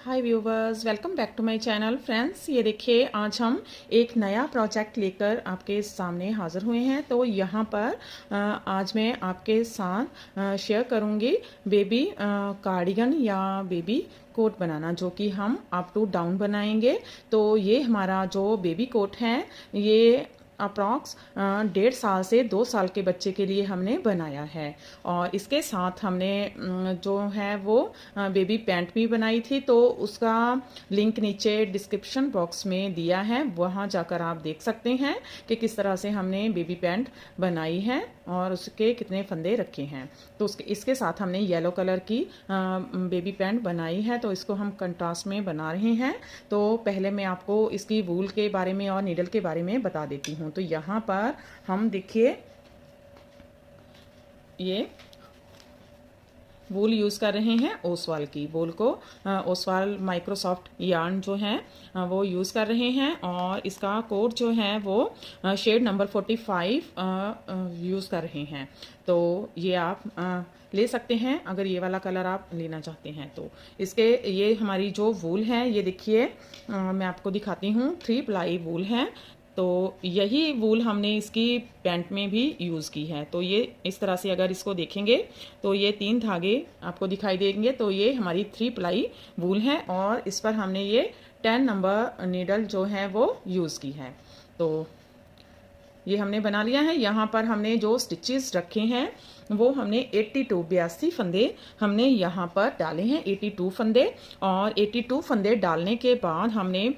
Hi viewers, welcome back to my channel. Friends, ये देखिए आज हम एक नया प्रोजेक्ट लेकर आपके सामने हाज़िर हुए हैं। तो यहाँ पर आज मैं आपके साथ शेयर करूँगी बेबी कार्डिगन या बेबी कोट बनाना, जो कि हम अप टू डाउन बनाएंगे। तो ये हमारा जो बेबी कोट है ये अप्रॉक्स 1.5 साल से 2 साल के बच्चे के लिए हमने बनाया है। और इसके साथ हमने जो है वो बेबी पैंट भी बनाई थी, तो उसका लिंक नीचे डिस्क्रिप्शन बॉक्स में दिया है, वहाँ जाकर आप देख सकते हैं कि किस तरह से हमने बेबी पैंट बनाई है और उसके कितने फंदे रखे हैं। तो इसके साथ हमने येलो कलर की बेबी पैंट बनाई है, तो इसको हम कंट्रास्ट में बना रहे हैं। तो पहले मैं आपको इसकी वूल के बारे में और नीडल के बारे में बता देती हूँ। तो यहाँ पर हम देखिए ये वूल यूज़ कर रहे हैं ओसवाल की वूल को, ओसवाल माइक्रोसॉफ्ट यार्न जो है वो यूज़ कर रहे हैं। और इसका कोड जो है वो शेड नंबर 45 यूज़ कर रहे हैं। तो ये आप ले सकते हैं अगर ये वाला कलर आप लेना चाहते हैं। तो इसके ये हमारी जो वूल है ये देखिए, मैं आपको दिखाती हूँ, 3 प्लाई वूल है। तो यही वूल हमने इसकी पैंट में भी यूज़ की है। तो ये इस तरह से अगर इसको देखेंगे तो ये 3 धागे आपको दिखाई देंगे। तो ये हमारी 3 प्लाई वूल है और इस पर हमने ये 10 नंबर नीडल जो है वो यूज़ की है। तो ये हमने बना लिया है। यहाँ पर हमने जो स्टिचेस रखे हैं वो हमने 82 फंदे हमने यहाँ पर डाले हैं, 82 फंदे। और 82 फंदे डालने के बाद हमने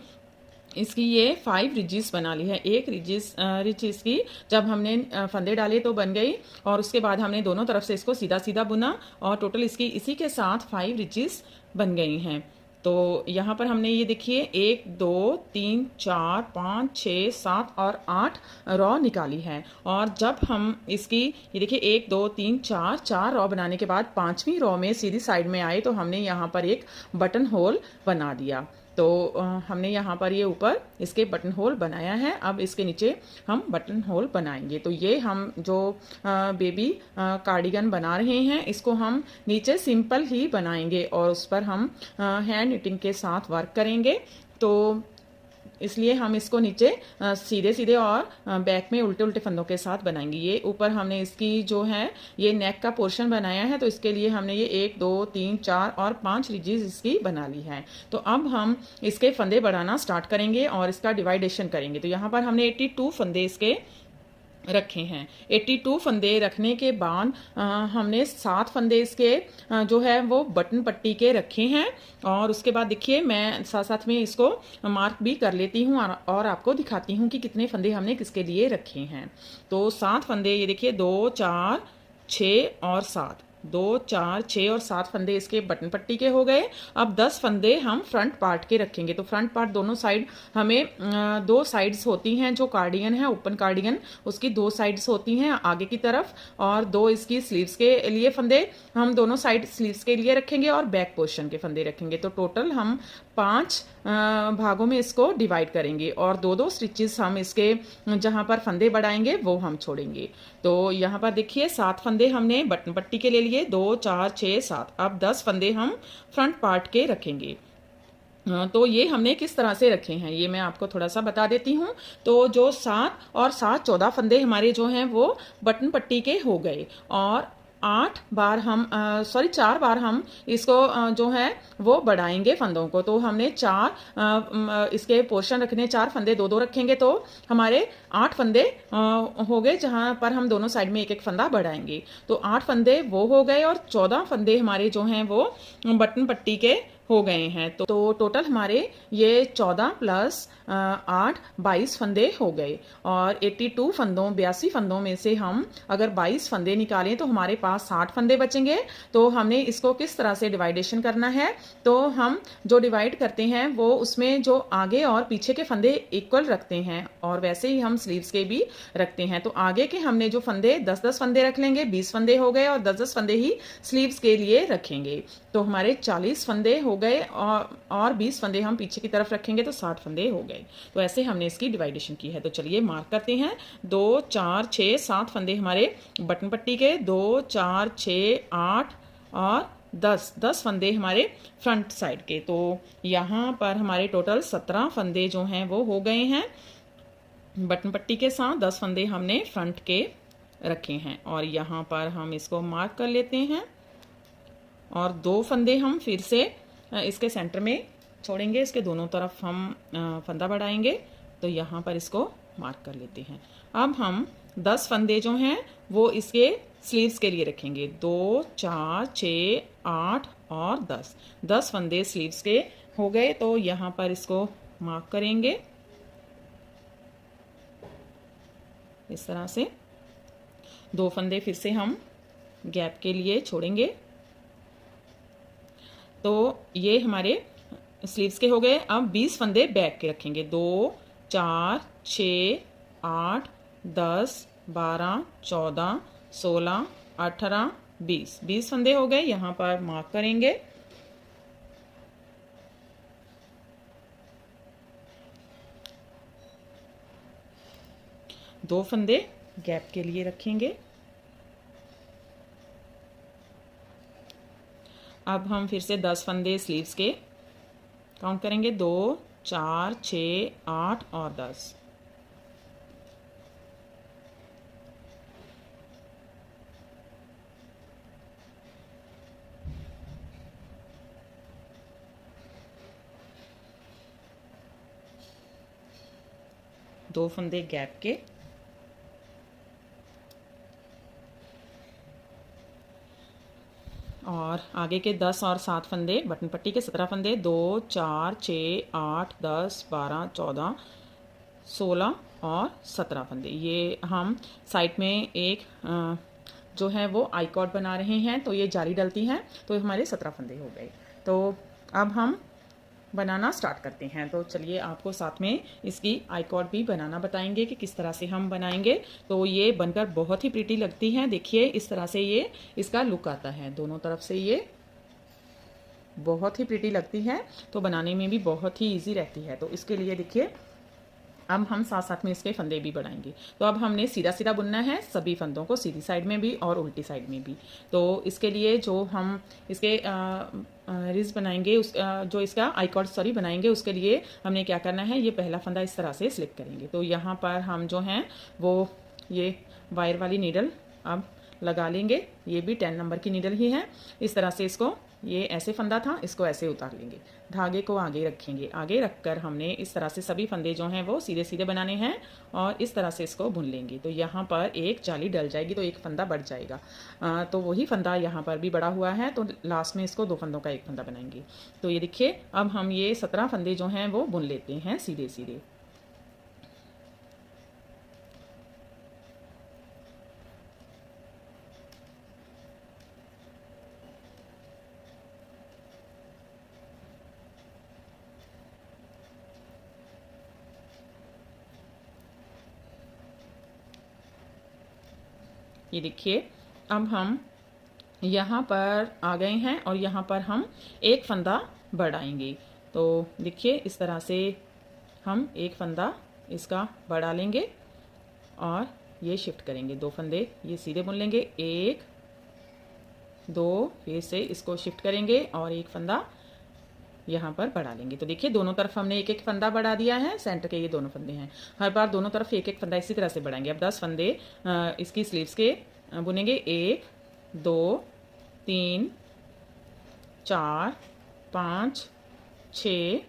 इसकी ये 5 रिजिस बना ली है। एक रिजिस की जब हमने फंदे डाले तो बन गई, और उसके बाद हमने दोनों तरफ से इसको सीधा सीधा बुना और टोटल इसकी इसी के साथ 5 रिजिस बन गई हैं। तो यहाँ पर हमने ये देखिए 1 2 3 4 5 6 7 और 8 रॉ निकाली है। और जब हम इसकी ये देखिए 1 2 3 4 रॉ बनाने के बाद 5वीं रॉ में सीधी साइड में आए तो हमने यहाँ पर एक बटन होल बना दिया। तो हमने यहाँ पर ये ऊपर इसके बटन होल बनाया है। अब इसके नीचे हम बटन होल बनाएंगे। तो ये हम जो बेबी कार्डिगन बना रहे हैं इसको हम नीचे सिंपल ही बनाएंगे और उस पर हम हैंड निटिंग के साथ वर्क करेंगे। तो इसलिए हम इसको नीचे सीधे सीधे और बैक में उल्टे उल्टे फंदों के साथ बनाएंगे। ये ऊपर हमने इसकी जो है ये नेक का पोर्शन बनाया है, तो इसके लिए हमने ये 1 2 3 4 और 5 रिजिस इसकी बना ली है। तो अब हम इसके फंदे बढ़ाना स्टार्ट करेंगे और इसका डिवाइडेशन करेंगे। तो यहाँ पर हमने 82 फंदे इसके रखे हैं। 82 फंदे रखने के बाद हमने 7 फंदे इसके जो है वो बटन पट्टी के रखे हैं। और उसके बाद देखिए मैं साथ साथ में इसको मार्क भी कर लेती हूँ और आपको दिखाती हूँ कि कितने फंदे हमने किसके लिए रखे हैं। तो 7 फंदे ये देखिए 2 4 6 और 7, 2 4 6 और 7 फंदे इसके बटन पट्टी के हो गए। अब 10 फंदे हम फ्रंट पार्ट के रखेंगे। तो फ्रंट पार्ट दोनों साइड हमें 2 साइड्स होती हैं। जो कार्डिगन है ओपन कार्डिगन उसकी 2 साइड्स होती हैं आगे की तरफ, और 2 इसकी स्लीव्स के लिए फंदे हम दोनों साइड स्लीव्स के लिए रखेंगे और बैक पोर्शन के फंदे रखेंगे। तो टोटल हम 5 भागों में इसको डिवाइड करेंगे और 2 स्टिचेस हम इसके जहां पर फंदे बढ़ाएंगे वो हम छोड़ेंगे। तो यहाँ पर देखिए 7 फंदे हमने बटन पट्टी के ले लिए, 2 4 6 7। अब 10 फंदे हम फ्रंट पार्ट के रखेंगे। तो ये हमने किस तरह से रखे हैं ये मैं आपको थोड़ा सा बता देती हूँ। तो जो 7 और 7 14 फंदे हमारे जो हैं वो बटन पट्टी के हो गए। और 4 बार हम इसको जो है वो बढ़ाएंगे फंदों को। तो हमने 4 इसके पोर्शन रखने, 4 फंदे 2 रखेंगे तो हमारे 8 फंदे हो गए, जहां पर हम दोनों साइड में एक एक फंदा बढ़ाएंगे। तो 8 फंदे वो हो गए और 14 फंदे हमारे जो हैं वो बटन पट्टी के हो गए हैं। तो टोटल हमारे ये 14 प्लस 8 22 फंदे हो गए। और 82 फंदों 82 फंदों में से हम अगर 22 फंदे निकालें तो हमारे पास 60 फंदे बचेंगे। तो हमने इसको किस तरह से डिवाइडेशन करना है, तो हम जो डिवाइड करते हैं वो उसमें जो आगे और पीछे के फंदे इक्वल रखते हैं और वैसे ही हम स्लीव्स के भी रखते हैं। तो आगे के हमने जो फंदे 10-10 फंदे रख लेंगे, 20 फंदे हो गए, और 10-10 फंदे ही स्लीव्स के लिए रखेंगे। तो हमारे 40 फंदे हो गए और 20 फंदे हम पीछे की तरफ रखेंगे तो 60 फंदे हो गए। तो ऐसे हमने इसकी डिवाइडेशन की है। तो चलिए मार्क करते हैं। 2 4 6 7 फंदे हमारे बटन पट्टी के, 2 4 6 8 और 10 फंदे हमारे फ्रंट साइड के। तो यहाँ पर हमारे टोटल 17 फंदे जो हैं वो हो गए हैं। बटन पट्टी के साथ 10 फंदे हमने फ्रंट के रखे हैं और यहाँ पर हम इसको मार्क कर लेते हैं और 2 फंदे हम फिर से इसके सेंटर में छोड़ेंगे। इसके दोनों तरफ हम फंदा बढ़ाएंगे, तो यहाँ पर इसको मार्क कर लेते हैं। अब हम 10 फंदे जो हैं वो इसके स्लीव्स के लिए रखेंगे। 2, 4, 6, 8 और 10 फंदे स्लीव्स के हो गए। तो यहाँ पर इसको मार्क करेंगे इस तरह से। 2 फंदे फिर से हम गैप के लिए छोड़ेंगे। तो ये हमारे स्लीव्स के हो गए। अब 20 फंदे बैक के रखेंगे। 2, 4, 6, 8, 10, 12, 14, 16, 18, 20 फंदे हो गए। यहाँ पर मार्क करेंगे। दो फंदे गैप के लिए रखेंगे। अब हम फिर से 10 फंदे स्लीव्स के काउंट करेंगे। 2, 4, 6, 8 और 10। दो फंदे गैप के और आगे के 10 और 7 फंदे बटन पट्टी के 17 फंदे। 2, 4, 6, 8, 10, 12, 14, 16 और 17 फंदे। ये हम साइड में एक जो है वो आई कॉर्ड बना रहे हैं, तो ये जाली डलती है। तो हमारे 17 फंदे हो गए। तो अब हम बनाना स्टार्ट करते हैं। तो चलिए आपको साथ में इसकी आई कॉर्ड भी बनाना बताएंगे कि किस तरह से हम बनाएंगे। तो ये बनकर बहुत ही प्रीटी लगती है। देखिए इस तरह से ये इसका लुक आता है। दोनों तरफ से ये बहुत ही प्रीटी लगती है। तो बनाने में भी बहुत ही इजी रहती है। तो इसके लिए देखिए अब हम साथ साथ में इसके फंदे भी बढ़ाएंगे। तो अब हमने सीधा सीधा बुनना है सभी फंदों को, सीधी साइड में भी और उल्टी साइड में भी। तो इसके लिए जो हम इसके रिज बनाएंगे, जो इसका आई कॉर्ड बनाएंगे, उसके लिए हमने क्या करना है, ये पहला फंदा इस तरह से स्लिप करेंगे। तो यहाँ पर हम जो हैं वो ये वायर वाली नीडल अब लगा लेंगे। ये भी 10 नंबर की नीडल ही है। इस तरह से इसको, ये ऐसे फंदा था, इसको ऐसे उतार लेंगे। धागे को आगे रखेंगे। आगे रखकर हमने इस तरह से सभी फंदे जो हैं वो सीधे सीधे बनाने हैं और इस तरह से इसको बुन लेंगे। तो यहाँ पर एक जाली डल जाएगी तो एक फंदा बढ़ जाएगा। तो वही फंदा यहाँ पर भी बड़ा हुआ है, तो लास्ट में इसको 2 फंदों का एक फंदा बनाएंगे। तो ये देखिए अब हम ये 17 फंदे जो हैं वो बुन लेते हैं सीधे सीधे। ये देखिए अब हम यहाँ पर आ गए हैं और यहाँ पर हम एक फंदा बढ़ाएंगे। तो देखिए इस तरह से हम एक फंदा इसका बढ़ा लेंगे और ये शिफ्ट करेंगे। 2 फंदे ये सीधे बुन लेंगे। 1, 2, फिर से इसको शिफ्ट करेंगे और एक फंदा यहाँ पर बढ़ा लेंगे। तो देखिए दोनों तरफ हमने एक एक फंदा बढ़ा दिया है। सेंटर के ये दोनों फंदे हैं। हर बार दोनों तरफ एक एक फंदा इसी तरह से बढ़ाएंगे। अब 10 फंदे इसकी स्लीव्स के बुनेंगे। 1, 2, 3, 4, 5, 6,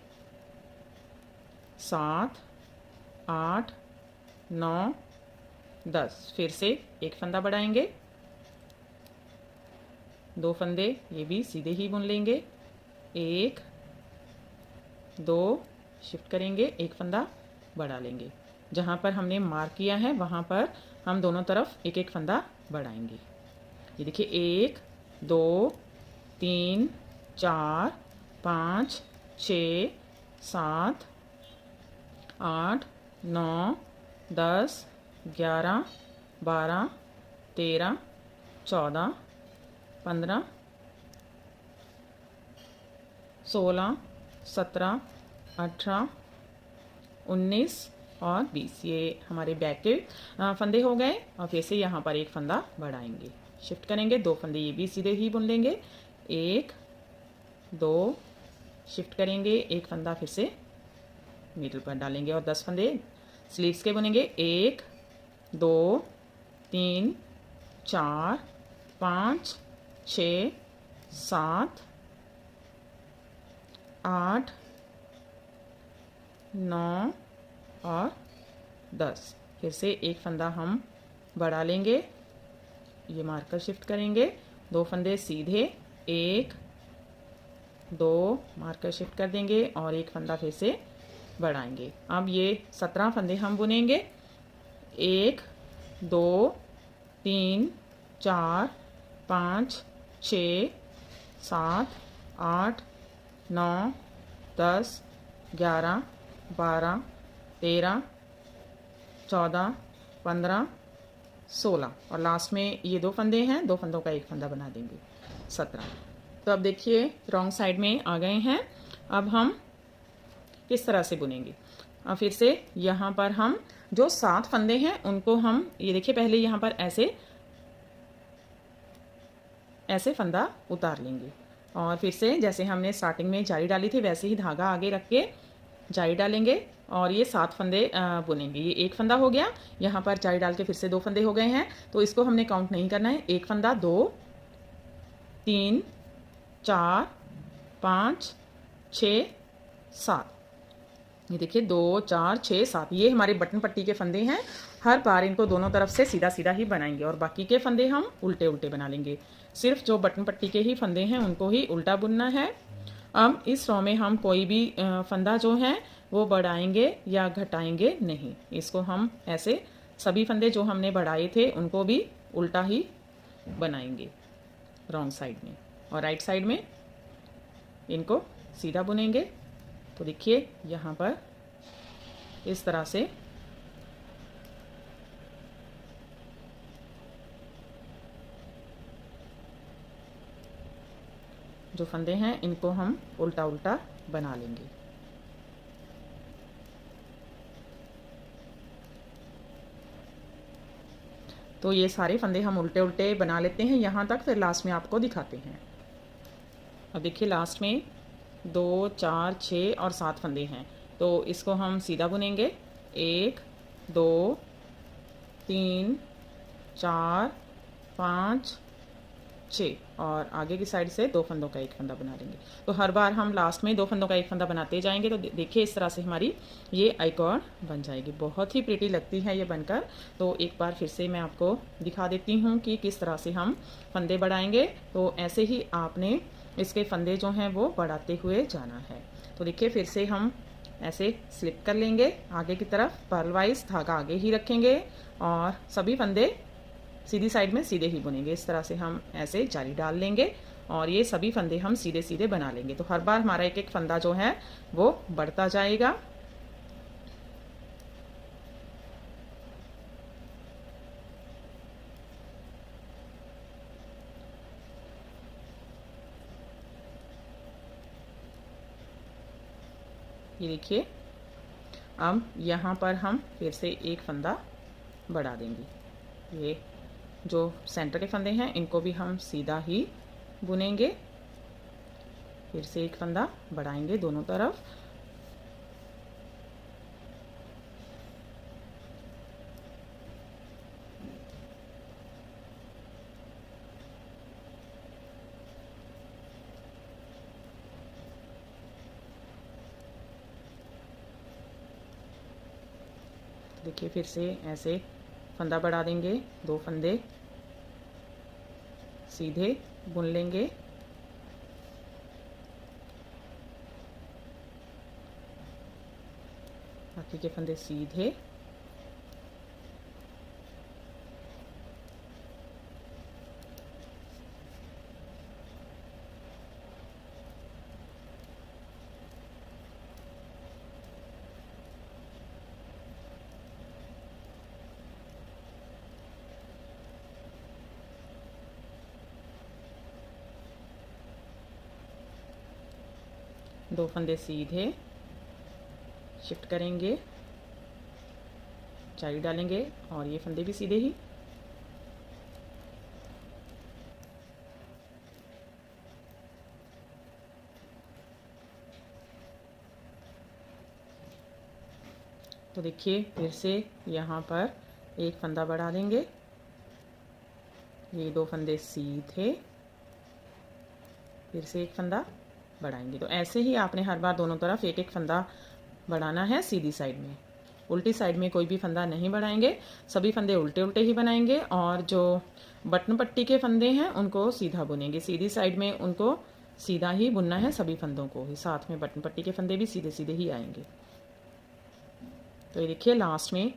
7, 8, 9, 10। फिर से एक फंदा बढ़ाएंगे। 2 फंदे ये भी सीधे ही बुन लेंगे। 1, 2 शिफ्ट करेंगे, एक फंदा बढ़ा लेंगे। जहाँ पर हमने मार्क किया है वहाँ पर हम दोनों तरफ एक एक फंदा बढ़ाएंगे। ये देखिए 1, 2, 3, 4, 5, 6, 7, 8, 9, 10, 11, 12, 13, 14, 15, 16, 17, 18, 19 और 20। ये हमारे बैक के फंदे हो गए। और फिर से यहाँ पर एक फंदा बढ़ाएंगे, शिफ्ट करेंगे। 2 फंदे ये भी सीधे ही बुन लेंगे। एक, दो, शिफ्ट करेंगे, एक फंदा फिर से मिडल पर डालेंगे और 10 फंदे स्लीव्स के बुनेंगे। 1, 2, 3, 4, 5, 6, 7, 8, 9 और 10। फिर से एक फंदा हम बढ़ा लेंगे, ये मार्कर शिफ्ट करेंगे, 2 फंदे सीधे, 1, 2, मार्कर शिफ्ट कर देंगे और एक फंदा फिर से बढ़ाएंगे। अब ये 17 फंदे हम बुनेंगे। 1, 2, 3, 4, 5, 6, 7, 8, 9, 10, 11, 12, 13, 14, 15, 16 और लास्ट में ये 2 फंदे हैं, 2 फंदों का एक फंदा बना देंगे, 17। तो अब देखिए रॉन्ग साइड में आ गए हैं। अब हम किस तरह से बुनेंगे। अब फिर से यहाँ पर हम जो 7 फंदे हैं उनको हम ये देखिए पहले यहाँ पर ऐसे फंदा उतार लेंगे और फिर से जैसे हमने स्टार्टिंग में जाली डाली थी वैसे ही धागा आगे रख के जाली डालेंगे और ये 7 फंदे बुनेंगे। ये एक फंदा हो गया, यहाँ पर जाली डाल के फिर से 2 फंदे हो गए हैं, तो इसको हमने काउंट नहीं करना है। एक फंदा, 2, 3, 4, 5, 6, 7। ये देखिए 2, 4, 6, 7 ये हमारे बटन पट्टी के फंदे हैं। हर बार इनको दोनों तरफ से सीधा सीधा ही बनाएंगे और बाकी के फंदे हम उल्टे उल्टे बना लेंगे। सिर्फ जो बटन पट्टी के ही फंदे हैं उनको ही उल्टा बुनना है। अब इस रो में हम कोई भी फंदा जो है वो बढ़ाएंगे या घटाएंगे नहीं। इसको हम ऐसे सभी फंदे जो हमने बढ़ाए थे उनको भी उल्टा ही बनाएंगे रॉन्ग साइड में, और राइट साइड में इनको सीधा बुनेंगे। तो देखिए यहाँ पर इस तरह से जो फंदे हैं इनको हम उल्टा उल्टा बना लेंगे। तो ये सारे फंदे हम उल्टे उल्टे बना लेते हैं यहाँ तक, फिर लास्ट में आपको दिखाते हैं। अब देखिए लास्ट में 2, 4, 6 और 7 फंदे हैं, तो इसको हम सीधा बुनेंगे। 1, 2, 3, 4, 5, 6 और आगे की साइड से 2 फंदों का एक फंदा बना लेंगे। तो हर बार हम लास्ट में 2 फंदों का एक फंदा बनाते जाएंगे। तो देखिए इस तरह से हमारी ये आइकॉन बन जाएगी। बहुत ही प्रीटी लगती है ये बनकर। तो एक बार फिर से मैं आपको दिखा देती हूँ कि किस तरह से हम फंदे बढ़ाएंगे। तो ऐसे ही आपने इसके फंदे जो हैं वो बढ़ाते हुए जाना है। तो देखिए फिर से हम ऐसे स्लिप कर लेंगे आगे की तरफ, पर्ल वाइज धागा आगे ही रखेंगे और सभी फंदे सीधी साइड में सीधे ही बुनेंगे। इस तरह से हम ऐसे जाली डाल लेंगे और ये सभी फंदे हम सीधे सीधे बना लेंगे। तो हर बार हमारा एक एक फंदा जो है वो बढ़ता जाएगा। ये देखिए अब यहाँ पर हम फिर से एक फंदा बढ़ा देंगे। ये जो सेंटर के फंदे हैं इनको भी हम सीधा ही बुनेंगे। फिर से एक फंदा बढ़ाएंगे दोनों तरफ। देखिए फिर से ऐसे फंदा बढ़ा देंगे, 2 फंदे सीधे बुन लेंगे। बाकी के फंदे सीधे। दो फंदे सीधे शिफ्ट करेंगे, जाली डालेंगे और ये फंदे भी सीधे ही। तो देखिए फिर से यहाँ पर एक फंदा बढ़ा देंगे, ये 2 फंदे सीधे, फिर से एक फंदा बढ़ाएंगे। तो ऐसे ही आपने हर बार दोनों तरफ एक एक फंदा बढ़ाना है सीधी साइड में। उल्टी साइड में कोई भी फंदा नहीं बढ़ाएंगे, सभी फंदे उल्टे उल्टे ही बनाएंगे और जो बटन पट्टी के फंदे हैं उनको सीधा बुनेंगे। सीधी साइड में उनको सीधा ही बुनना है, सभी फंदों को ही। साथ में बटन पट्टी के फंदे भी सीधे सीधे ही आएंगे। तो ये देखिए लास्ट में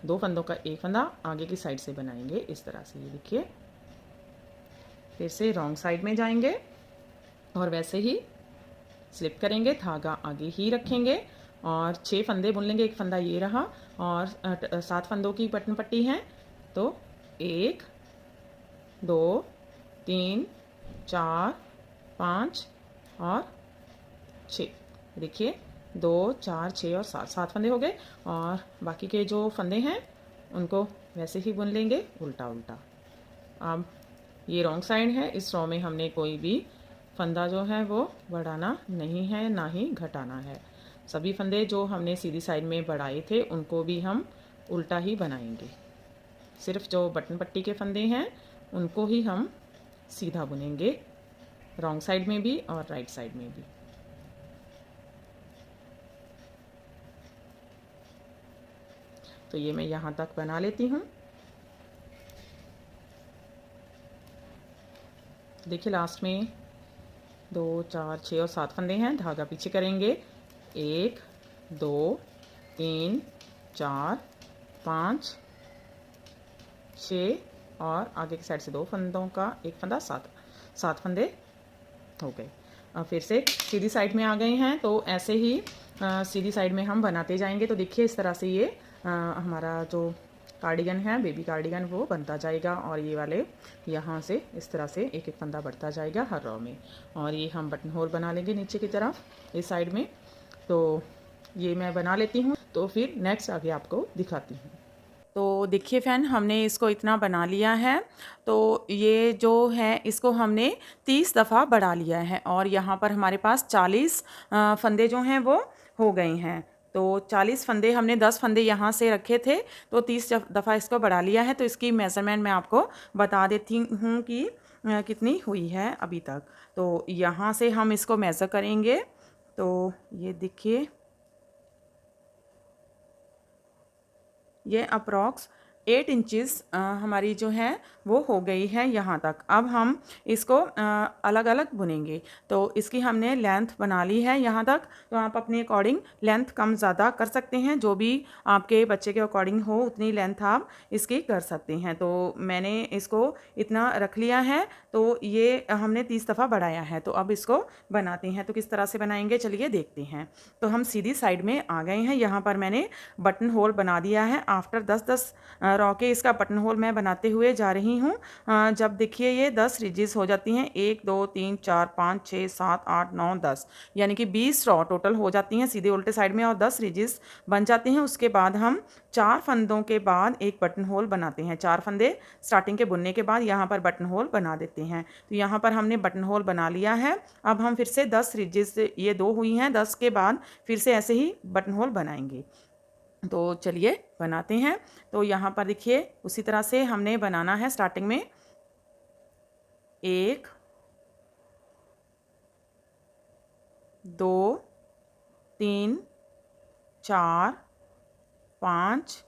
2 फंदों का एक फंदा आगे की साइड से बनाएंगे इस तरह से। ये देखिए फिर से रॉन्ग साइड में जाएंगे और वैसे ही स्लिप करेंगे, धागा आगे ही रखेंगे और 6 फंदे बुन लेंगे। एक फंदा ये रहा और 7 फंदों की बटन पट्टी है। तो 1 2 3 4 5 और 6। देखिए 2 4 6 और 7 फंदे हो गए और बाकी के जो फंदे हैं उनको वैसे ही बुन लेंगे उल्टा उल्टा। अब ये रॉन्ग साइड है, इस रॉ में हमने कोई भी फंदा जो है वो बढ़ाना नहीं है, ना ही घटाना है। सभी फंदे जो हमने सीधी साइड में बढ़ाए थे उनको भी हम उल्टा ही बनाएंगे। सिर्फ जो बटन पट्टी के फंदे हैं उनको ही हम सीधा बुनेंगे, रॉन्ग साइड में भी और राइट साइड में भी। तो ये मैं यहाँ तक बना लेती हूँ। देखिए लास्ट में 2 4 6 और 7 फंदे हैं, धागा पीछे करेंगे। 1 2 3 4 5 6 और आगे की साइड से 2 फंदों का एक फंदा, 7 फंदे हो गए। अब फिर से सीधी साइड में आ गए हैं, तो ऐसे ही सीधी साइड में हम बनाते जाएंगे। तो देखिए इस तरह से ये हमारा जो कार्डिगन है, बेबी कार्डिगन, वो बनता जाएगा और ये वाले यहाँ से इस तरह से एक एक फंदा बढ़ता जाएगा हर रॉ में। और ये हम बटन होल बना लेंगे नीचे की तरफ इस साइड में। तो ये मैं बना लेती हूँ, तो फिर नेक्स्ट आगे आपको दिखाती हूँ। तो देखिए फैन, हमने इसको इतना बना लिया है। तो ये जो है इसको हमने 30 दफ़ा बढ़ा लिया है और यहाँ पर हमारे पास 40 फंदे जो हैं वो हो गए हैं। तो 40 फंदे, हमने 10 फंदे यहाँ से रखे थे, तो 30 दफ़ा इसको बढ़ा लिया है। तो इसकी मेज़रमेंट मैं आपको बता देती हूँ कि कितनी हुई है अभी तक। तो यहाँ से हम इसको मेज़र करेंगे। तो ये देखिए, ये अप्रॉक्स 8 इंचज़ हमारी जो है वो हो गई है यहाँ तक। अब हम इसको अलग अलग बुनेंगे। तो इसकी हमने लेंथ बना ली है यहाँ तक। तो आप अपने अकॉर्डिंग लेंथ कम ज़्यादा कर सकते हैं, जो भी आपके बच्चे के अकॉर्डिंग हो उतनी लेंथ आप इसकी कर सकते हैं। तो मैंने इसको इतना रख लिया है। तो ये हमने 30 दफ़ा बढ़ाया है। तो अब इसको बनाते हैं। तो किस तरह से बनाएंगे चलिए देखते हैं। तो हम सीधी साइड में आ गए हैं। यहाँ पर मैंने बटन होल बना दिया है। आफ्टर 10-10 रॉ के इसका बटन होल मैं बनाते हुए जा रही हूँ। जब देखिए ये 10 रिजेस हो जाती हैं, 1 2 3 4 5 6 7 8 9 10, यानी कि 20 रॉ टोटल हो जाती हैं सीधे उल्टे साइड में और 10 रिजेस बन जाते हैं। उसके बाद हम 4 फंदों के बाद एक बटन होल बनाते हैं। 4 फंदे स्टार्टिंग के बुनने के बाद यहाँ पर बटन होल बना देते हैं। तो यहाँ पर हमने बटन होल बना लिया है। अब हम फिर से 10 रिजेस, ये 2 हुई हैं, 10 के बाद फिर से ऐसे ही बटन होल बनाएंगे। तो चलिए बनाते हैं। तो यहाँ पर देखिए उसी तरह से हमने बनाना है। स्टार्टिंग में 1 2 3 4 5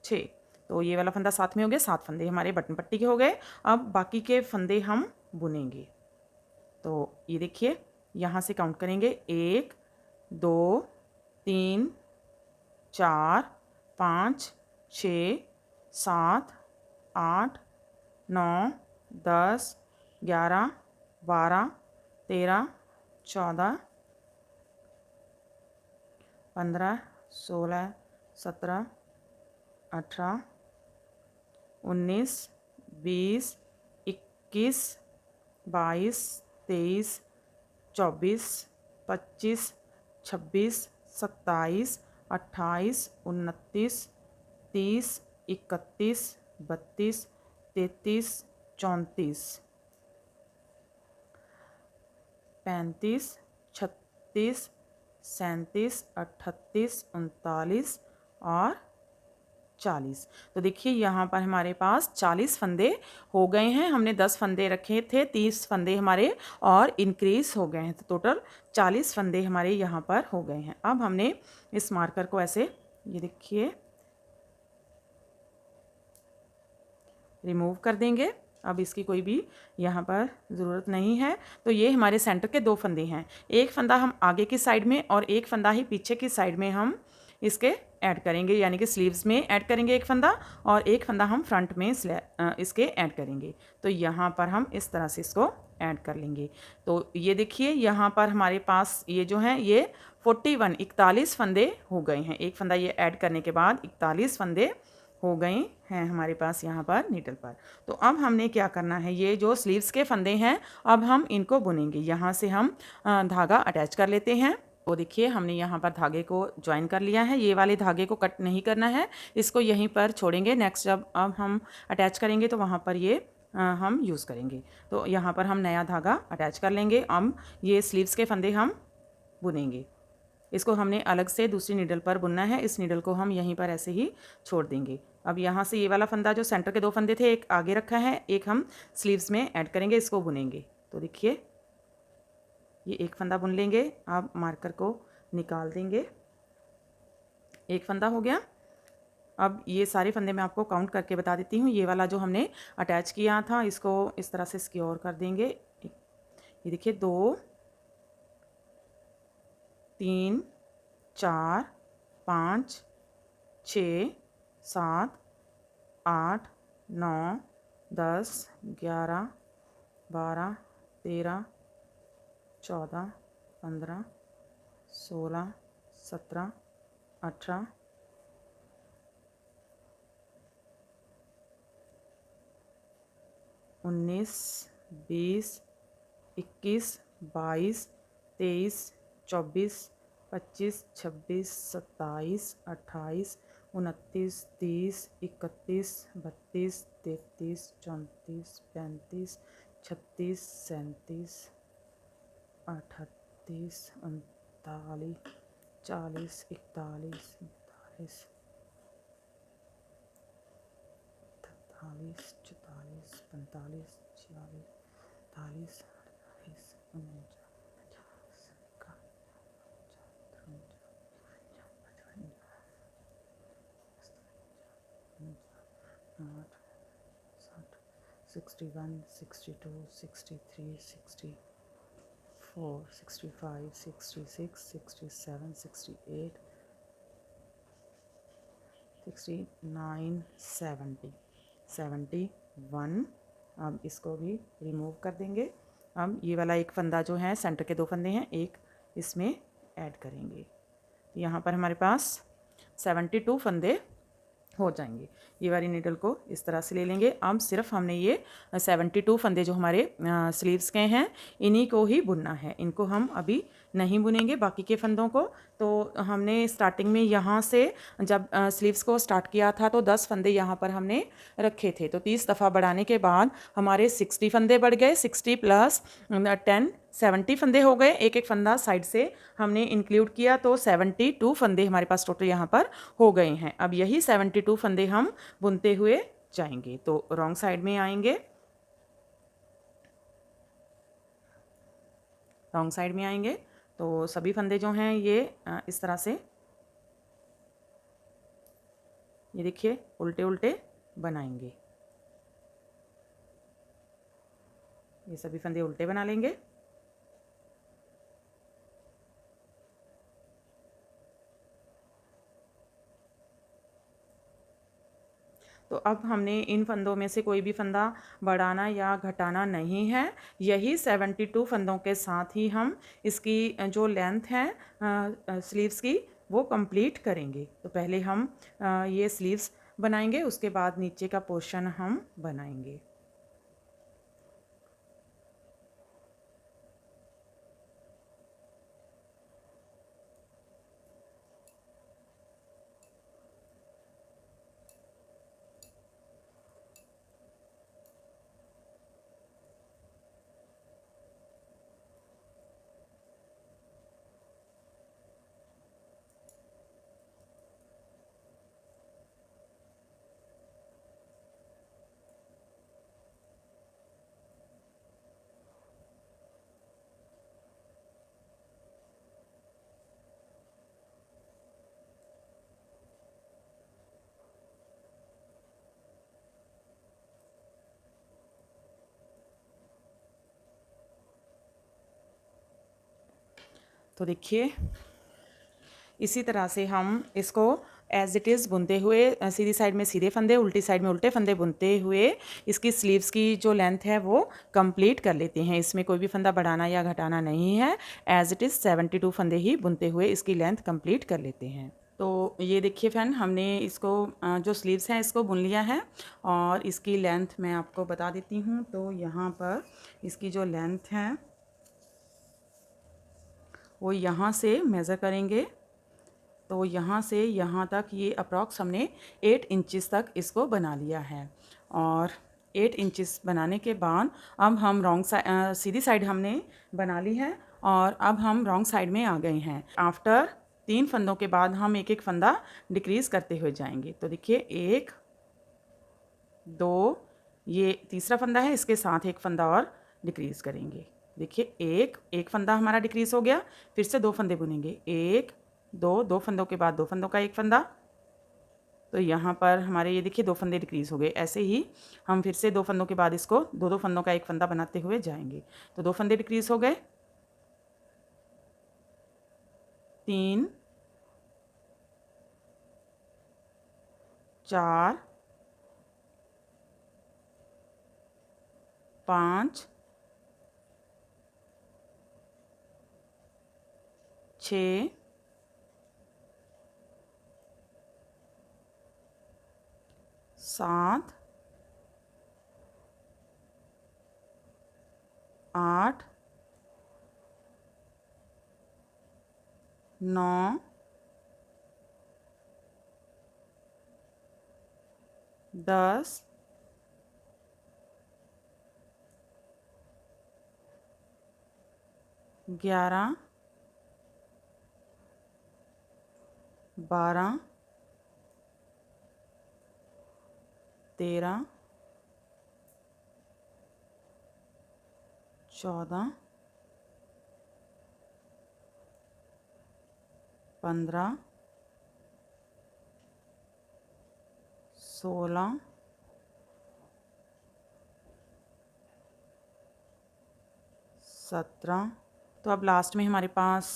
6। तो ये वाला फंदा साथ में हो गया, 7 फंदे हमारे बटन पट्टी के हो गए। अब बाकी के फंदे हम बुनेंगे। तो ये देखिए यहाँ से काउंट करेंगे, 1 2 3 4 5 6 7 8 9 10 11 12 13 14 15 16 17 18 19 20 21 22 23 24 25 26 27 28 29 30 31 32 33 34 35 36 37, 38, 39 और 40। तो देखिए यहाँ पर हमारे पास 40 फंदे हो गए हैं। हमने 10 फंदे रखे थे, 30 फंदे हमारे और इंक्रीज हो गए हैं, तो टोटल 40 फंदे हमारे यहाँ पर हो गए हैं। अब हमने इस मार्कर को ऐसे, ये देखिए, रिमूव कर देंगे। अब इसकी कोई भी यहाँ पर ज़रूरत नहीं है। तो ये हमारे सेंटर के 2 फंदे हैं। एक फंदा हम आगे की साइड में और एक फंदा ही पीछे की साइड में हम इसके ऐड करेंगे, यानी कि स्लीव्स में ऐड करेंगे एक फंदा और एक फंदा हम फ्रंट में इसके ऐड करेंगे। तो यहाँ पर हम इस तरह से इसको ऐड कर लेंगे। तो ये देखिए यहाँ पर हमारे पास ये जो है ये 41 फंदे हो गए हैं। एक फंदा ये ऐड करने के बाद 41 फंदे हो गए हैं हमारे पास यहाँ पर नीडल पर। तो अब हमने क्या करना है, ये जो स्लीव्स के फंदे हैं अब हम इनको बुनेंगे। यहाँ से हम धागा अटैच कर लेते हैं। तो देखिए हमने यहाँ पर धागे को ज्वाइन कर लिया है। ये वाले धागे को कट नहीं करना है, इसको यहीं पर छोड़ेंगे। नेक्स्ट जब अब हम अटैच करेंगे तो वहाँ पर ये हम यूज़ करेंगे। तो यहाँ पर हम नया धागा अटैच कर लेंगे। अब ये स्लीव्स के फंदे हम बुनेंगे। इसको हमने अलग से दूसरी नीडल पर बुनना है। इस नीडल को हम यहीं पर ऐसे ही छोड़ देंगे। अब यहाँ से ये वाला फंदा जो सेंटर के 2 फंदे थे, एक आगे रखा है, एक हम स्लीव्स में ऐड करेंगे, इसको बुनेंगे। तो देखिए ये एक फंदा बुन लेंगे। अब मार्कर को निकाल देंगे। एक फंदा हो गया। अब ये सारे फंदे मैं आपको काउंट करके बता देती हूँ। ये वाला जो हमने अटैच किया था इसको इस तरह से सिक्योर कर देंगे। ये देखिए 2, 3, 4, 5, 6, 7, 8, 9, 10, 11, 12, 13, 14, 15, 16, 17, 18, 19, 20, 21, 22, 23, 24, 25, 26, 27, 28, 29, 30, 31, 32, 33, 34, 35, 36, 37, 38, 39, 40, 41, 42, 43, 44, 45, 46, 47, 48, 49, 61, 62, 63, 64, 65, 66, 67, 68, 69, 70, 71। अब इसको भी रिमूव कर देंगे। अब ये वाला एक फंदा जो है सेंटर के 2 फंदे हैं, एक इसमें ऐड करेंगे। यहाँ पर हमारे पास 72 फंदे हो जाएंगे। ये वाली नीडल को इस तरह से ले लेंगे। अब सिर्फ हमने ये 72 फंदे जो हमारे स्लीव्स के हैं इन्हीं को ही बुनना है। इनको हम अभी नहीं बुनेंगे बाकी के फंदों को। तो हमने स्टार्टिंग में यहाँ से जब स्लीव्स को स्टार्ट किया था तो 10 फंदे यहाँ पर हमने रखे थे। तो 30 दफ़ा बढ़ाने के बाद हमारे 60 फंदे बढ़ गए। 60 प्लस 10 70 फंदे हो गए। एक एक फंदा साइड से हमने इंक्लूड किया तो 72 फंदे हमारे पास टोटल यहाँ पर हो गए हैं। अब यही 72 फंदे हम बुनते हुए जाएंगे। तो रॉन्ग साइड में आएंगे, रॉन्ग साइड में आएंगे तो सभी फंदे जो हैं ये इस तरह से, ये देखिए उल्टे उल्टे बनाएंगे। ये सभी फंदे उल्टे बना लेंगे। तो अब हमने इन फंदों में से कोई भी फंदा बढ़ाना या घटाना नहीं है। यही 72 फंदों के साथ ही हम इसकी जो लेंथ है स्लीव्स की वो कंप्लीट करेंगे। तो पहले हम ये स्लीव्स बनाएंगे, उसके बाद नीचे का पोर्शन हम बनाएंगे। तो देखिए इसी तरह से हम इसको एज इट इज़ बुनते हुए सीधी साइड में सीधे फंदे, उल्टी साइड में उल्टे फंदे बुनते हुए इसकी स्लीव्स की जो लेंथ है वो कंप्लीट कर लेते हैं। इसमें कोई भी फंदा बढ़ाना या घटाना नहीं है। एज इट इज़ 72 फंदे ही बुनते हुए इसकी लेंथ कंप्लीट कर लेते हैं। तो ये देखिए फ्रेंड, हमने इसको जो स्लीव्स हैं इसको बुन लिया है और इसकी लेंथ मैं आपको बता देती हूँ। तो यहाँ पर इसकी जो लेंथ है वो यहाँ से मेज़र करेंगे, तो यहाँ से यहाँ तक ये अप्रॉक्स हमने 8 इंचेस तक इसको बना लिया है। और 8 इंचेस बनाने के बाद अब हम सीधी साइड हमने बना ली है और अब हम रॉन्ग साइड में आ गए हैं। आफ्टर 3 फंदों के बाद हम एक एक फंदा डिक्रीज़ करते हुए जाएंगे। तो देखिए 1 2, ये तीसरा फंदा है, इसके साथ एक फंदा और डिक्रीज़ करेंगे। देखिए एक फंदा हमारा डिक्रीज़ हो गया, फिर से 2 फंदे बुनेंगे, 1 2 फंदों के बाद 2 फंदों का एक फंदा। तो यहाँ पर हमारे ये देखिए 2 फंदे डिक्रीज़ हो गए। ऐसे ही हम फिर से 2 फंदों के बाद इसको 2 फंदों का एक फंदा बनाते हुए जाएंगे। तो 2 फंदे डिक्रीज़ हो गए, 3 4 5 6 7 8 9 10 11 12 13 14 15 16 17। तो अब लास्ट में हमारे पास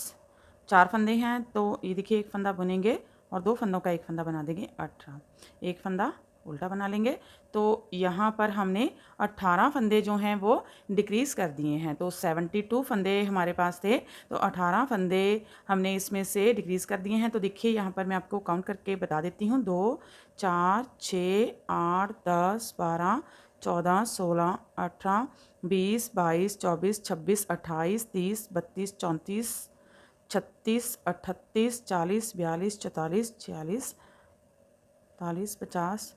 4 फंदे हैं, तो ये देखिए एक फंदा बुनेंगे और 2 फंदों का एक फंदा बना देंगे, 18। एक फंदा उल्टा बना लेंगे। तो यहाँ पर हमने 18 फंदे जो हैं वो डिक्रीज़ कर दिए हैं। तो 72 फंदे हमारे पास थे, तो 18 फंदे हमने इसमें से डिक्रीज़ कर दिए हैं। तो देखिए यहाँ पर मैं आपको काउंट करके बता देती हूँ, 2 4 6 8 10 12 14 16 18 20 22 24 26 28 30 32 34 36 38 40 42 44 46 45 50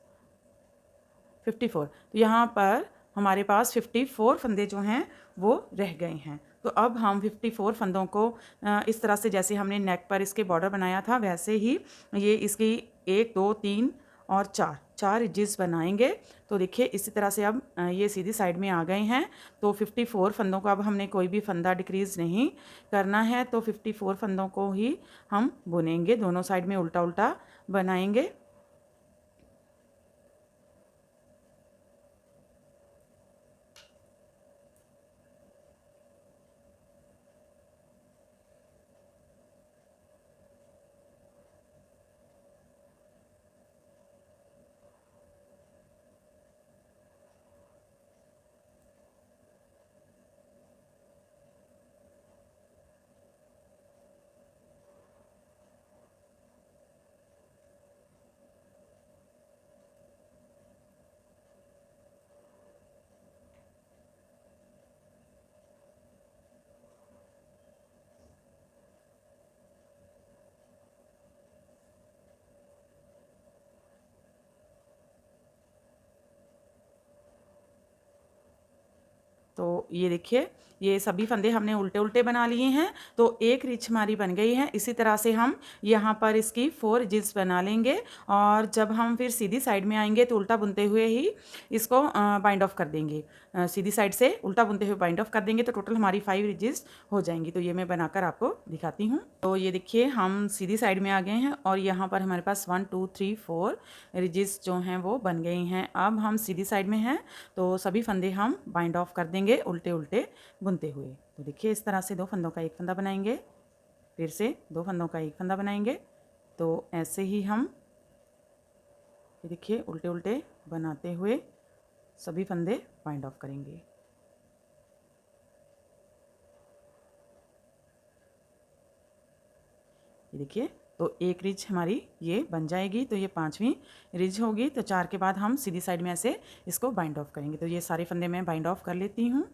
54। तो यहाँ पर हमारे पास 54 फंदे जो हैं वो रह गए हैं। तो अब हम 54 फंदों को इस तरह से, जैसे हमने नेक पर इसके बॉर्डर बनाया था, वैसे ही ये इसकी 1 2 3 और 4 एजेस बनाएंगे। तो देखिए इसी तरह से अब ये सीधी साइड में आ गए हैं। तो 54 फंदों को अब हमने कोई भी फंदा डिक्रीज़ नहीं करना है। तो 54 फंदों को ही हम बुनेंगे, दोनों साइड में उल्टा उल्टा बनाएंगे। तो ये देखिए ये सभी फंदे हमने उल्टे उल्टे बना लिए हैं। तो एक रिच हमारी बन गई है। इसी तरह से हम यहाँ पर इसकी 4 एजेस बना लेंगे और जब हम फिर सीधी साइड में आएंगे तो उल्टा बुनते हुए ही इसको बाइंड ऑफ कर देंगे। सीधी साइड से उल्टा बुनते हुए बाइंड ऑफ कर देंगे तो टोटल हमारी 5 एजेस हो जाएंगी। तो ये मैं बनाकर आपको दिखाती हूँ। तो ये देखिए हम सीधी साइड में आ गए हैं और यहाँ पर हमारे पास 1 2 3 4 एजेस जो हैं वो बन गई हैं। अब हम सीधी साइड में हैं तो सभी फंदे हम बाइंड ऑफ कर देंगे उल्टे उल्टे बुनते हुए। तो देखिए इस तरह से 2 फंदों का एक फंदा बनाएंगे, फिर से 2 फंदों का एक फंदा बनाएंगे। तो ऐसे ही हम ये देखिए उल्टे उल्टे बनाते हुए सभी फंदे बाइंड ऑफ करेंगे। ये देखिए, तो एक रिज हमारी ये बन जाएगी। तो ये 5वीं रिज होगी। तो 4 के बाद हम सीधी साइड में ऐसे इसको बाइंड ऑफ करेंगे। तो ये सारे फंदे मैं बाइंड ऑफ कर लेती हूँ।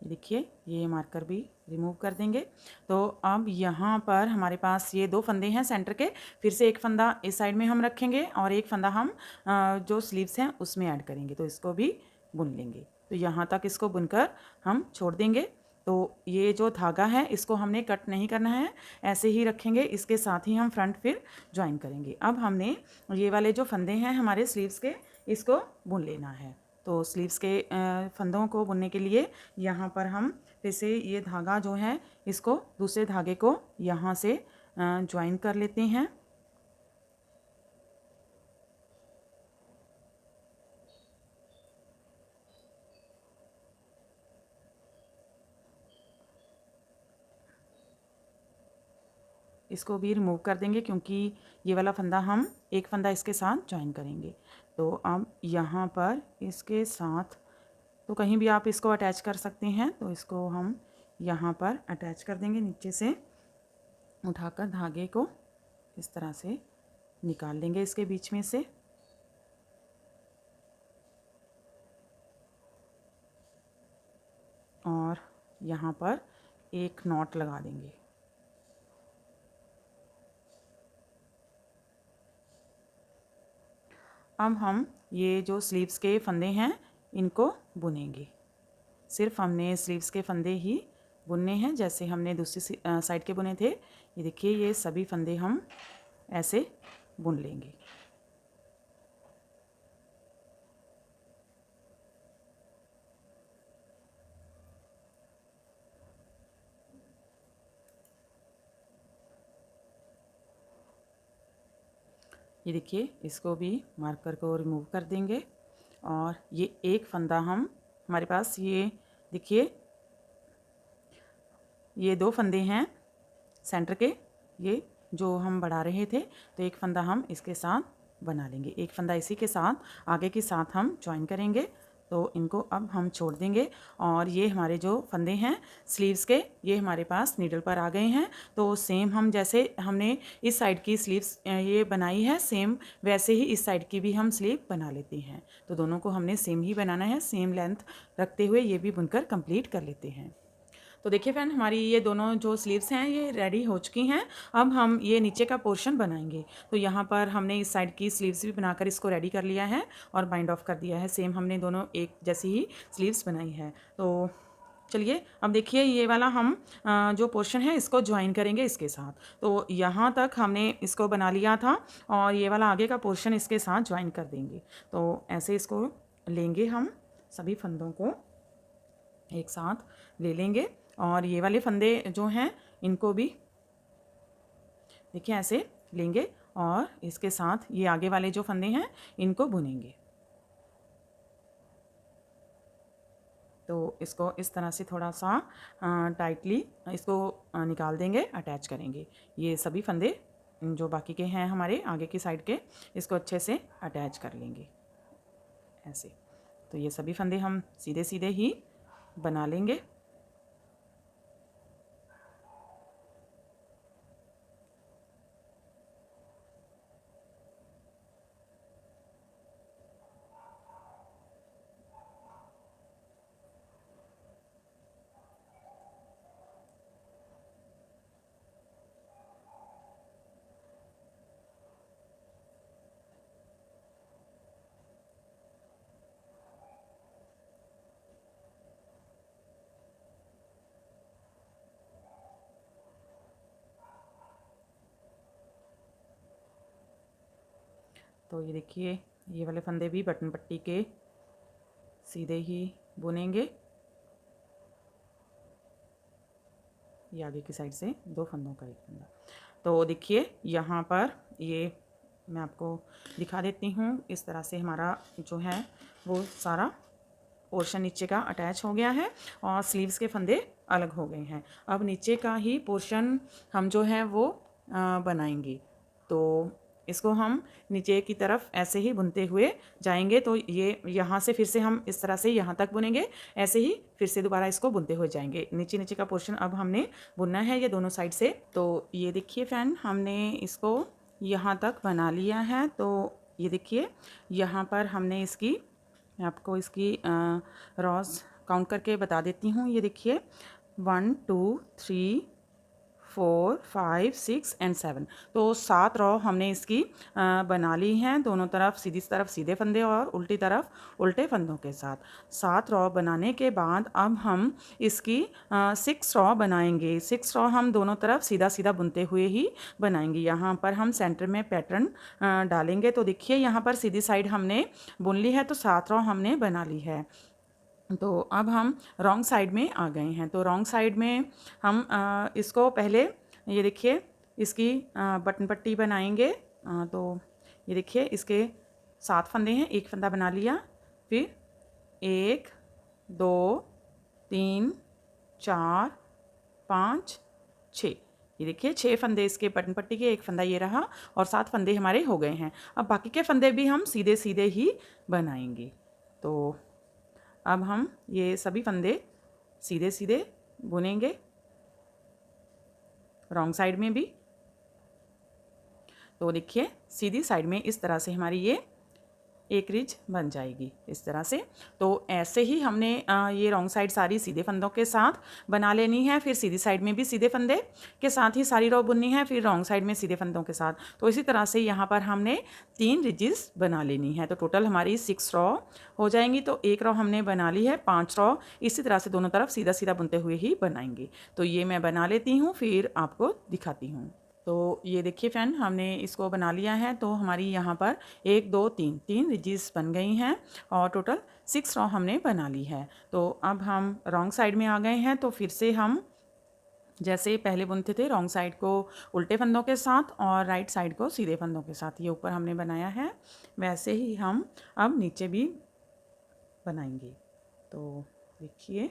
देखिए ये मार्कर भी रिमूव कर देंगे। तो अब यहाँ पर हमारे पास ये 2 फंदे हैं सेंटर के। फिर से एक फंदा इस साइड में हम रखेंगे और एक फंदा हम जो स्लीव्स हैं उसमें ऐड करेंगे। तो इसको भी बुन लेंगे। तो यहाँ तक इसको बुनकर हम छोड़ देंगे। तो ये जो धागा है इसको हमने कट नहीं करना है, ऐसे ही रखेंगे। इसके साथ ही हम फ्रंट फिर ज्वाइन करेंगे। अब हमने ये वाले जो फंदे हैं हमारे स्लीव्स के, इसको बुन लेना है। तो स्लीव्स के फंदों को बुनने के लिए यहाँ पर हम फिर से ये धागा जो है इसको दूसरे धागे को यहाँ से ज्वाइन कर लेते हैं। इसको भी रिमूव कर देंगे क्योंकि ये वाला फंदा हम एक फंदा इसके साथ ज्वाइन करेंगे। तो अब यहाँ पर इसके साथ, तो कहीं भी आप इसको अटैच कर सकते हैं। तो इसको हम यहाँ पर अटैच कर देंगे। नीचे से उठाकर धागे को इस तरह से निकाल देंगे इसके बीच में से। और यहाँ पर एक नॉट लगा देंगे। अब हम ये जो स्लीव्स के फंदे हैं इनको बुनेंगे। सिर्फ हमने स्लीव्स के फंदे ही बुनने हैं, जैसे हमने दूसरी साइड के बुने थे। ये देखिए ये सभी फंदे हम ऐसे बुन लेंगे। ये देखिए इसको भी मार्कर को रिमूव कर देंगे। और ये एक फंदा हम हमारे पास ये देखिए ये 2 फंदे हैं सेंटर के, ये जो हम बढ़ा रहे थे। तो एक फंदा हम इसके साथ बना लेंगे, एक फंदा इसी के साथ आगे के साथ हम ज्वाइन करेंगे। तो इनको अब हम छोड़ देंगे। और ये हमारे जो फंदे हैं स्लीव्स के, ये हमारे पास नीडल पर आ गए हैं। तो सेम हम जैसे हमने इस साइड की स्लीव्स ये बनाई है, सेम वैसे ही इस साइड की भी हम स्लीव बना लेते हैं। तो दोनों को हमने सेम ही बनाना है, सेम लेंथ रखते हुए ये भी बुनकर कंप्लीट कर लेते हैं। तो देखिए फ्रेंड, हमारी ये दोनों जो स्लीव्स हैं ये रेडी हो चुकी हैं। अब हम ये नीचे का पोर्शन बनाएंगे। तो यहाँ पर हमने इस साइड की स्लीव्स भी बनाकर इसको रेडी कर लिया है और बाइंड ऑफ कर दिया है। सेम हमने दोनों एक जैसी ही स्लीव्स बनाई है। तो चलिए अब देखिए ये वाला हम जो पोर्शन है इसको ज्वाइन करेंगे इसके साथ। तो यहाँ तक हमने इसको बना लिया था और ये वाला आगे का पोर्शन इसके साथ ज्वाइन कर देंगे। तो ऐसे इसको लेंगे, हम सभी फंदों को एक साथ ले लेंगे। और ये वाले फंदे जो हैं इनको भी देखिए ऐसे लेंगे और इसके साथ ये आगे वाले जो फंदे हैं इनको बुनेंगे। तो इसको इस तरह से थोड़ा सा टाइटली इसको निकाल देंगे, अटैच करेंगे। ये सभी फंदे जो बाकी के हैं हमारे आगे की साइड के, इसको अच्छे से अटैच कर लेंगे ऐसे। तो ये सभी फंदे हम सीधे सीधे ही बना लेंगे। तो ये देखिए ये वाले फंदे भी बटन पट्टी के सीधे ही बुनेंगे। ये आगे की साइड से 2 फंदों का एक फंदा। तो देखिए यहाँ पर ये मैं आपको दिखा देती हूँ। इस तरह से हमारा जो है वो सारा पोर्शन नीचे का अटैच हो गया है और स्लीव्स के फंदे अलग हो गए हैं। अब नीचे का ही पोर्शन हम जो है वो बनाएंगे। तो इसको हम नीचे की तरफ ऐसे ही बुनते हुए जाएंगे। तो ये यहाँ से फिर से हम इस तरह से यहाँ तक बुनेंगे, ऐसे ही फिर से दोबारा इसको बुनते हुए जाएंगे। नीचे नीचे का पोर्शन अब हमने बुनना है ये दोनों साइड से। तो ये देखिए फ्रेंड, हमने इसको यहाँ तक बना लिया है। तो ये देखिए यहाँ पर हमने इसकी, मैं आपको इसकी रॉज काउंट करके बता देती हूँ। ये देखिए 1 2 3 4 5 6 एंड 7, तो 7 रॉ हमने इसकी बना ली हैं, दोनों तरफ सीधी तरफ सीधे फंदे और उल्टी तरफ उल्टे फंदों के साथ। 7 रॉ बनाने के बाद अब हम इसकी 6 रॉ बनाएंगे। 6 रॉ हम दोनों तरफ सीधा सीधा बुनते हुए ही बनाएंगे। यहाँ पर हम सेंटर में पैटर्न डालेंगे। तो देखिए यहाँ पर सीधी साइड हमने बुन ली है, तो 7 रॉ हमने बना ली है। तो अब हम रॉन्ग साइड में आ गए हैं। तो रॉन्ग साइड में हम इसको पहले, ये देखिए इसकी बटन पट्टी बनाएंगे। तो ये देखिए इसके 7 फंदे हैं, एक फंदा बना लिया, फिर 1 2 3 4 5 6, ये देखिए 6 फंदे इसके बटन पट्टी के, एक फंदा ये रहा और 7 फंदे हमारे हो गए हैं। अब बाकी के फंदे भी हम सीधे सीधे ही बनाएंगे। तो अब हम ये सभी फंदे सीधे सीधे बुनेंगे रॉन्ग साइड में भी। तो देखिए सीधी साइड में इस तरह से हमारी ये एक रिज बन जाएगी इस तरह से। तो ऐसे ही हमने ये रॉन्ग साइड सारी सीधे फंदों के साथ बना लेनी है। फिर सीधी साइड में भी सीधे फंदे के साथ ही सारी रॉ बुननी है, फिर रॉन्ग साइड में सीधे फंदों के साथ। तो इसी तरह से यहाँ पर हमने 3 रिजेस बना लेनी है। तो टोटल हमारी 6 रॉ हो जाएंगी। तो एक रॉ हमने बना ली है, 5 रॉ इसी तरह से दोनों तरफ सीधा सीधा बुनते हुए ही बनाएंगे। तो ये मैं बना लेती हूँ, फिर आपको दिखाती हूँ। तो ये देखिए फ्रेंड, हमने इसको बना लिया है। तो हमारी यहाँ पर 1 2 3 रिजेस बन गई हैं और टोटल 6 रॉ हमने बना ली है। तो अब हम रॉन्ग साइड में आ गए हैं। तो फिर से हम जैसे पहले बुनते थे रॉन्ग साइड को उल्टे फंदों के साथ और राइट साइड को सीधे फंदों के साथ, ये ऊपर हमने बनाया है, वैसे ही हम अब नीचे भी बनाएंगे। तो देखिए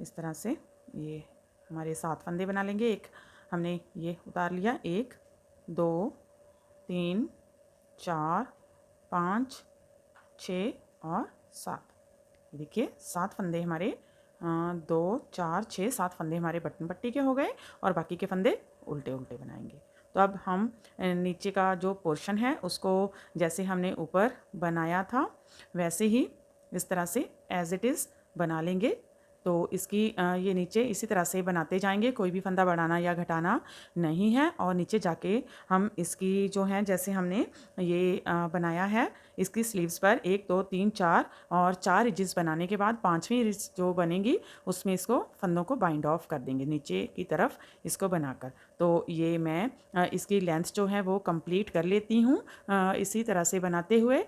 इस तरह से ये हमारे 7 फंदे बना लेंगे। एक हमने ये उतार लिया, 1 2 3 4 5 6 और 7। देखिए 7 फंदे हमारे 2 4 6 7 फंदे हमारे बटन पट्टी के हो गए और बाकी के फंदे उल्टे उल्टे बनाएंगे। तो अब हम नीचे का जो पोर्शन है उसको जैसे हमने ऊपर बनाया था वैसे ही इस तरह से एज इट इज़ बना लेंगे। तो इसकी ये नीचे इसी तरह से बनाते जाएंगे, कोई भी फंदा बढ़ाना या घटाना नहीं है। और नीचे जाके हम इसकी जो है जैसे हमने ये बनाया है, इसकी स्लीव्स पर 1 2 3 4 और 4 रिजेस बनाने के बाद 5वीं रिज जो बनेगी उसमें इसको फंदों को बाइंड ऑफ कर देंगे नीचे की तरफ इसको बनाकर। तो ये मैं इसकी लेंथ जो है वो कंप्लीट कर लेती हूँ इसी तरह से बनाते हुए।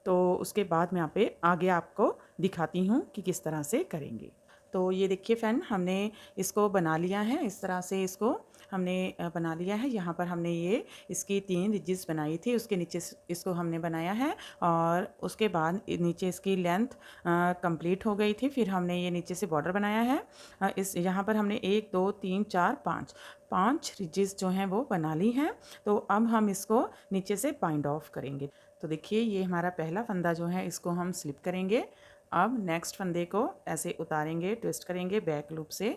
तो उसके बाद मैं यहाँ पे आगे आपको दिखाती हूँ कि किस तरह से करेंगे। तो ये देखिए फ्रेंड, हमने इसको बना लिया है, इस तरह से इसको हमने बना लिया है। यहाँ पर हमने ये इसकी 3 रिजेस बनाई थी, उसके नीचे इसको हमने बनाया है और उसके बाद नीचे इसकी लेंथ कंप्लीट हो गई थी। फिर हमने ये नीचे से बॉर्डर बनाया है। इस यहाँ पर हमने 1 2 3 4 5 रिजेस जो हैं वो बना ली हैं। तो अब हम इसको नीचे से बाइंड ऑफ करेंगे। तो देखिए ये हमारा पहला फंदा जो है इसको हम स्लिप करेंगे। अब नेक्स्ट फंदे को ऐसे उतारेंगे, ट्विस्ट करेंगे, बैक लूप से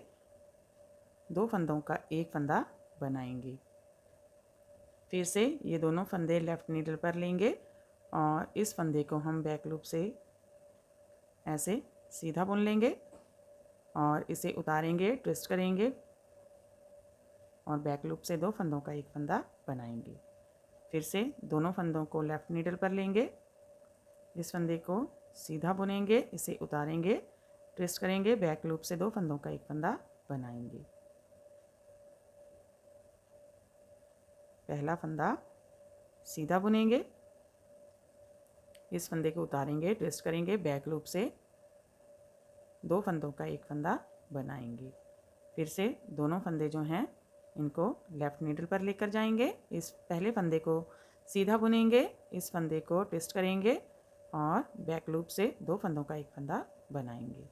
2 फंदों का एक फंदा बनाएंगे। फिर से ये दोनों फंदे लेफ़्ट नीडल पर लेंगे और इस फंदे को हम बैक लूप से ऐसे सीधा बुन लेंगे और इसे उतारेंगे, ट्विस्ट करेंगे और बैक लूप से 2 फंदों का एक फंदा बनाएंगे। फिर से दोनों फंदों को लेफ़्ट नीडल पर लेंगे, इस फंदे को सीधा बुनेंगे, इसे उतारेंगे, ट्विस्ट करेंगे, बैक लूप से 2 फंदों का एक फंदा बनाएंगे। पहला फंदा सीधा बुनेंगे, इस फंदे को उतारेंगे, ट्विस्ट करेंगे, बैक लूप से 2 फंदों का एक फंदा बनाएंगे। फिर से दोनों फंदे जो हैं इनको लेफ़्ट नीडल पर लेकर जाएंगे, इस पहले फंदे को सीधा बुनेंगे, इस फंदे को ट्विस्ट करेंगे और बैक लूप से 2 फंदों का एक फंदा बनाएंगे।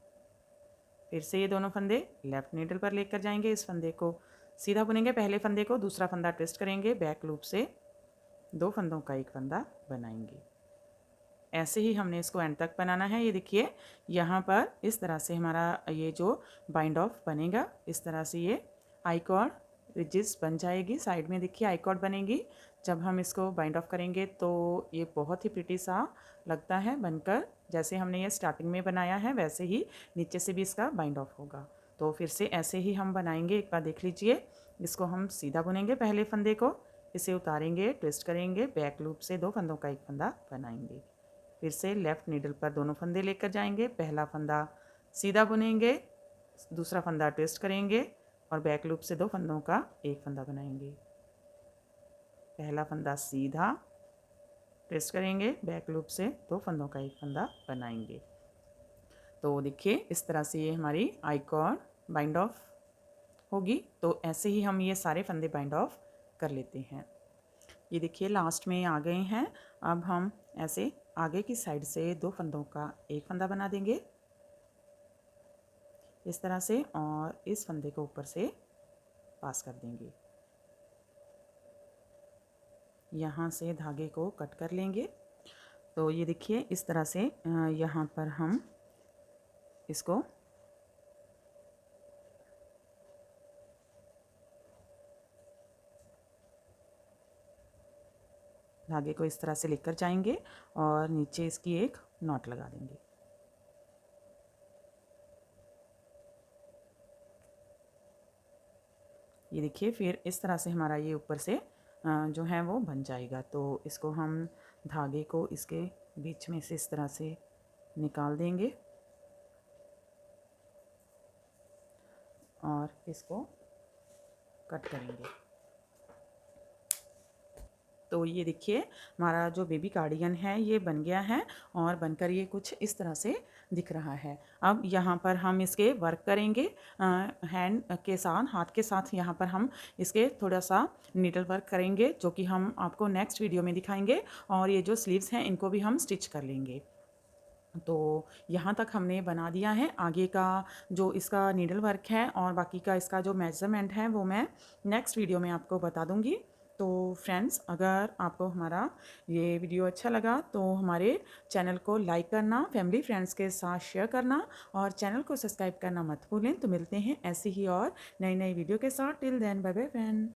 फिर से ये दोनों फंदे लेफ़्ट नीडल पर लेकर जाएंगे, इस फंदे को सीधा बुनेंगे, पहले फंदे को दूसरा फंदा ट्विस्ट करेंगे, बैक लूप से 2 फंदों का एक फंदा बनाएंगे। ऐसे ही हमने इसको एंड तक बनाना है। ये देखिए यहाँ पर इस तरह से हमारा ये जो बाइंड ऑफ बनेगा, इस तरह से ये आई कॉर्ड रिजिस बन जाएगी। साइड में देखिए आई कॉर्ड बनेगी। जब हम इसको बाइंड ऑफ करेंगे तो ये बहुत ही प्रिटी सा लगता है बनकर। जैसे हमने ये स्टार्टिंग में बनाया है वैसे ही नीचे से भी इसका बाइंड ऑफ होगा। तो फिर से ऐसे ही हम बनाएंगे, एक बार देख लीजिए। इसको हम सीधा बुनेंगे पहले फंदे को, इसे उतारेंगे, ट्विस्ट करेंगे, बैक लूप से 2 फंदों का एक फंदा बनाएंगे। फिर से लेफ़्ट नीडल पर दोनों फंदे लेकर जाएंगे, पहला फंदा सीधा बुनेंगे, दूसरा फंदा ट्विस्ट करेंगे और बैक लूप से 2 फंदों का एक फंदा बनाएंगे। पहला फंदा सीधा ट्विस्ट करेंगे, बैक लूप से 2 फंदों का एक फंदा बनाएंगे। तो देखिए इस तरह से ये हमारी आई कॉर्ड बाइंड ऑफ होगी। तो ऐसे ही हम ये सारे फंदे बाइंड ऑफ कर लेते हैं। ये देखिए लास्ट में आ गए हैं। अब हम ऐसे आगे की साइड से 2 फंदों का एक फंदा बना देंगे इस तरह से, और इस फंदे को ऊपर से पास कर देंगे। यहाँ से धागे को कट कर लेंगे। तो ये देखिए इस तरह से यहाँ पर हम इसको धागे को इस तरह से लेकर जाएंगे और नीचे इसकी एक नॉट लगा देंगे। ये देखिए फिर इस तरह से हमारा ये ऊपर से जो है वो बन जाएगा। तो इसको हम धागे को इसके बीच में से इस तरह से निकाल देंगे और इसको कट करेंगे। तो ये देखिए हमारा जो बेबी कार्डिगन है ये बन गया है और बनकर ये कुछ इस तरह से दिख रहा है। अब यहाँ पर हम इसके वर्क करेंगे हैंड के साथ, हाथ के साथ यहाँ पर हम इसके थोड़ा सा नीडल वर्क करेंगे, जो कि हम आपको नेक्स्ट वीडियो में दिखाएंगे। और ये जो स्लीव्स हैं इनको भी हम स्टिच कर लेंगे। तो यहाँ तक हमने बना दिया है। आगे का जो इसका नीडल वर्क है और बाकी का इसका जो मेजरमेंट है वो मैं नेक्स्ट वीडियो में आपको बता दूँगी। तो फ्रेंड्स, अगर आपको हमारा ये वीडियो अच्छा लगा तो हमारे चैनल को लाइक करना, फैमिली फ्रेंड्स के साथ शेयर करना और चैनल को सब्सक्राइब करना मत भूलें। तो मिलते हैं ऐसी ही और नई नई वीडियो के साथ। Till then bye bye friend.